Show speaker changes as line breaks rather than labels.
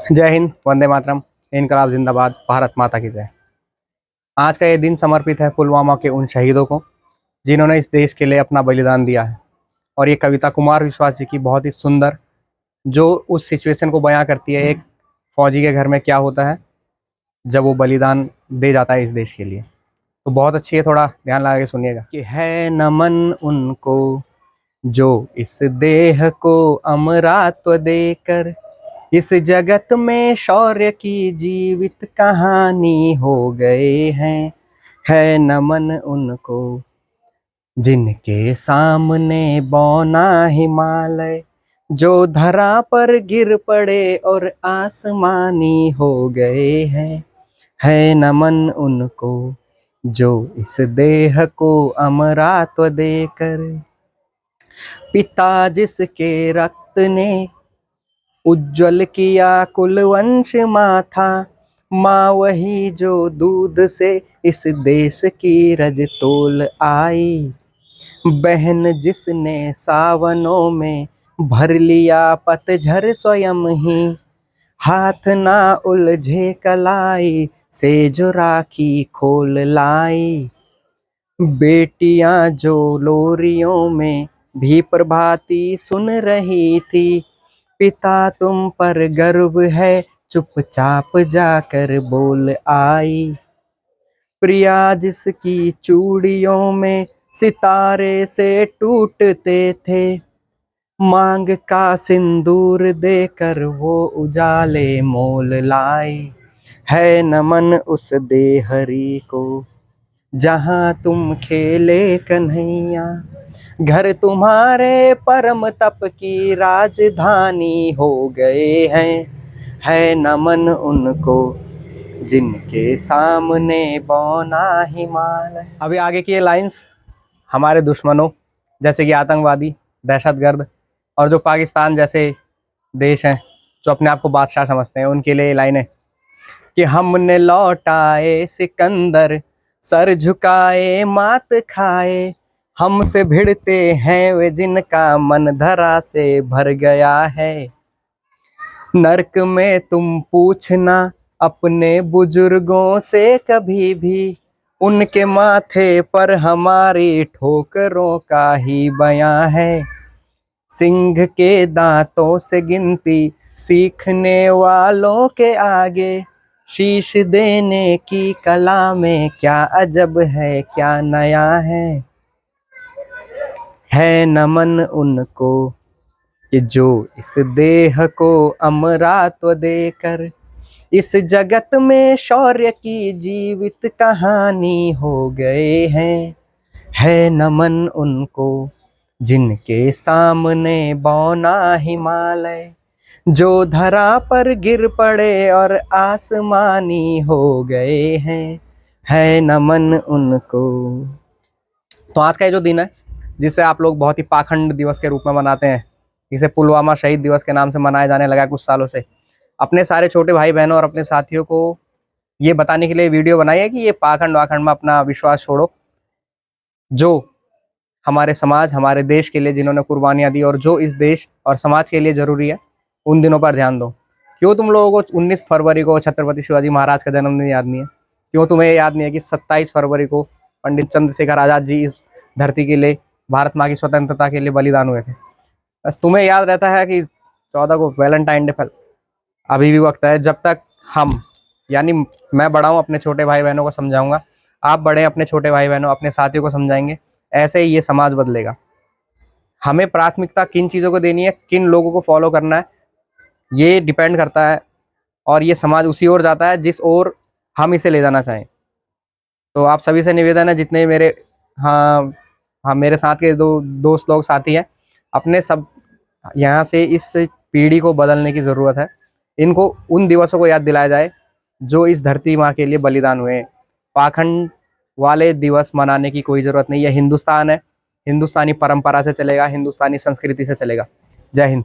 जय हिंद, वंदे मातरम, इनकलाब जिंदाबाद, भारत माता की जय। आज का ये दिन समर्पित है पुलवामा के उन शहीदों को जिन्होंने इस देश के लिए अपना बलिदान दिया है। और ये कविता कुमार विश्वास जी की बहुत ही सुंदर, जो उस सिचुएशन को बयां करती है, एक फौजी के घर में क्या होता है जब वो बलिदान दे जाता है इस देश के लिए। तो बहुत अच्छी है, थोड़ा ध्यान लगा के सुनिएगा कि है नमन उनको जो इस देह को अमरत्व देकर इस जगत में शौर्य की जीवित कहानी हो गए हैं। है नमन उनको जिनके सामने बौना हिमालय जो धरा पर गिर पड़े और आसमानी हो गए हैं। है नमन उनको जो इस देह को अमरत्व देकर पिता जिसके रक्त ने उज्जवल किया कुलवंश माथा, माँ वही जो दूध से इस देश की रज तोल आई, बहन जिसने सावनों में भर लिया पतझर स्वयं ही, हाथ ना उलझे कलाई से जो राखी खोल लाई, बेटियां जो लोरियों में भी प्रभाती सुन रही थी, पिता तुम पर गर्व है चुपचाप जाकर बोल आई, प्रिया जिसकी चूड़ियों में सितारे से टूटते थे, मांग का सिंदूर देकर वो उजाले मोल लाई। है नमन उस देहरी को जहां तुम खेले कन्हैया, घर तुम्हारे परम तप की राजधानी हो गए हैं। है नमन उनको जिनके सामने बौना हिमालय। अभी आगे की ये लाइंस हमारे दुश्मनों जैसे कि आतंकवादी, दहशतगर्द और जो पाकिस्तान जैसे देश हैं जो अपने आप को बादशाह समझते हैं, उनके लिए ये लाइनें कि हमने लौटाए सिकंदर, सर झुकाए मात खाए, हमसे भिड़ते हैं वे जिनका मन धरा से भर गया है। नर्क में तुम पूछना अपने बुजुर्गों से कभी भी, उनके माथे पर हमारी ठोकरों का ही बयां है। सिंह के दांतों से गिनती सीखने वालों के आगे, शीश देने की कला में क्या अजब है, क्या नया है। है नमन उनको कि जो इस देह को अमरत्व देकर इस जगत में शौर्य की जीवित कहानी हो गए हैं। है नमन उनको जिनके सामने बौना हिमालय जो धरा पर गिर पड़े और आसमानी हो गए हैं। है नमन उनको। तो आज का ये जो दिन है, जिसे आप लोग बहुत ही पाखंड दिवस के रूप में मनाते हैं, इसे पुलवामा शहीद दिवस के नाम से मनाया जाने लगा कुछ सालों से, अपने सारे छोटे भाई बहनों और अपने साथियों को ये बताने के लिए वीडियो बनाई है कि ये पाखंड वाखंड में अपना विश्वास छोड़ो। जो हमारे समाज, हमारे देश के लिए जिन्होंने कुर्बानियां दी और जो इस देश और समाज के लिए जरूरी है, उन दिनों पर ध्यान दो। क्यों तुम लोगों को 19 फरवरी को छत्रपति शिवाजी महाराज का जन्मदिन याद नहीं है? क्यों तुम्हें याद नहीं है कि 27 फरवरी को पंडित चंद्रशेखर आजाद जी इस धरती के लिए, भारत माँ की स्वतंत्रता के लिए बलिदान हुए थे? बस तुम्हें याद रहता है कि 14 को वैलेंटाइन डे फल। अभी भी वक्त है, जब तक हम, यानी मैं बड़ा हूँ, अपने छोटे भाई बहनों को समझाऊंगा, आप बड़े अपने छोटे भाई बहनों, अपने साथियों को समझाएंगे, ऐसे ही ये समाज बदलेगा। हमें प्राथमिकता किन चीज़ों को देनी है, किन लोगों को फॉलो करना है, ये डिपेंड करता है, और ये समाज उसी ओर जाता है जिस ओर हम इसे ले जाना चाहें। तो आप सभी से निवेदन है, जितने मेरे, हाँ हाँ, मेरे साथ के दोस्त लोग, साथी हैं, अपने सब यहाँ से इस पीढ़ी को बदलने की ज़रूरत है। इनको उन दिवसों को याद दिलाया जाए जो इस धरती माँ के लिए बलिदान हुए। पाखंड वाले दिवस मनाने की कोई ज़रूरत नहीं है। हिंदुस्तान है, हिंदुस्तानी परंपरा से चलेगा, हिंदुस्तानी संस्कृति से चलेगा। जय हिंद।